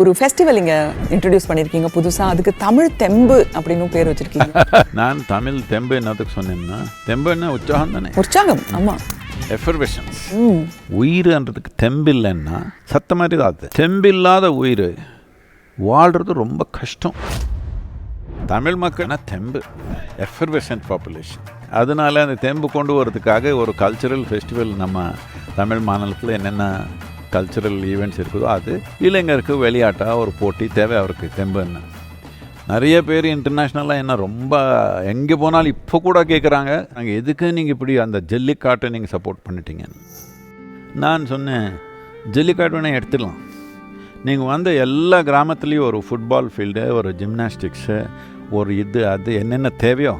ஒரு ஃபெஸ்டிவல் இங்க இன்ட்ரோடியூஸ் பண்ணிருக்கீங்க புதுசா, அதுக்கு தமிழ் தெம்பு அப்படின்னு பேர் வச்சிருக்கீங்க. நான் தமிழ் தெம்பு என்னத்துக்கு சொன்னேன்னா, தெம்புன்னா உற்சாகம் தானே. உற்சாகம், ஆமா. எஃபர்வேஷன்ஸ். உயிர்ன்றதுக்கு தெம்பு இல்லைன்னா சத்த மாதிரி தான். அது தெம்பில்லாத உயிர் வாழ்கிறது ரொம்ப கஷ்டம். தமிழ் மக்கள்னா தெம்பு, எஃபர்வேஷன் பாப்புலேஷன். அதனால அந்த தெம்பு கொண்டு வரதுக்காக ஒரு கல்ச்சுரல் ஃபெஸ்டிவல் நம்ம தமிழ் மாநிலத்தில் என்னென்ன கல்ச்சுரல் ஈவெண்ட்ஸ் இருக்குதோ அது இளைஞருக்கு விளையாட்டாக ஒரு போட்டி தேவை. அவருக்கு தெம்புன்னு நிறைய பேர் இன்டர்நேஷ்னலாக என்ன ரொம்ப எங்கே போனாலும் இப்போ கூட கேட்குறாங்க, நாங்கள் எதுக்கு நீங்கள் இப்படி அந்த ஜல்லிக்காட்டை நீங்கள் சப்போர்ட் பண்ணிட்டீங்கன்னு. நான் சொன்னேன், ஜல்லிக்காட்டு வேணால் எடுத்துடலாம். நீங்கள் வந்த எல்லா கிராமத்துலேயும் ஒரு ஃபுட்பால் ஃபீல்டு, ஒரு ஜிம்னாஸ்டிக்ஸு, ஒரு அது என்னென்ன தேவையோ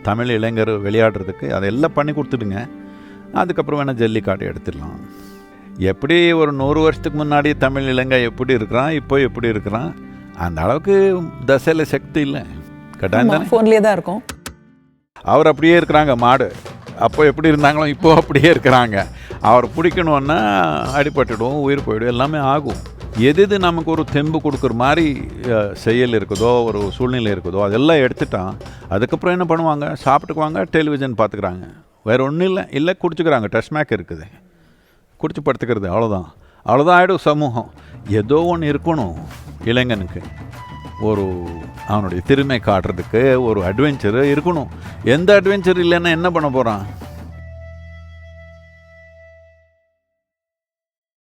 தமிழ் இளைஞர் விளையாடுறதுக்கு அதெல்லாம் பண்ணி கொடுத்துடுங்க. அதுக்கப்புறம் வேணால் ஜல்லிக்காட்டை எடுத்துடலாம். எப்படி ஒரு 100 வருஷத்துக்கு முன்னாடி தமிழ் இளைஞ எப்படி இருக்கிறான், இப்போ எப்படி இருக்கிறான், அந்த அளவுக்கு தசையில் சக்தி இல்லை. கட்டாயம் ஃபோன்லேயே தான் இருக்கும். அவர் அப்படியே இருக்கிறாங்க. மாடு அப்போ எப்படி இருந்தாங்களோ இப்போ அப்படியே இருக்கிறாங்க. அவர் பிடிக்கணுன்னா அடிபட்டுடும், உயிர் போயிடும், எல்லாமே ஆகும். எது நமக்கு ஒரு தெம்பு கொடுக்குற மாதிரி செயல் இருக்குதோ, ஒரு சூழ்நிலை இருக்குதோ அதெல்லாம் எடுத்துட்டான். அதுக்கப்புறம் என்ன பண்ணுவாங்க, சாப்பிட்டுக்குவாங்க, டெலிவிஷன் பார்த்துக்குறாங்க, வேறு ஒன்றும் இல்லை குடிச்சுக்கிறாங்க. டஸ்மேக் இருக்குது, குடிச்சு படுத்துக்கிறது, அவ்வளோதான் ஆகிடும் சமூகம். ஏதோ ஒன்று இருக்கணும் இளைஞனுக்கு, ஒரு அவனுடைய திறமை காட்டுறதுக்கு ஒரு அட்வென்ச்சரு இருக்கணும். எந்த அட்வென்ச்சர் இல்லைன்னா என்ன பண்ண போகிறான்?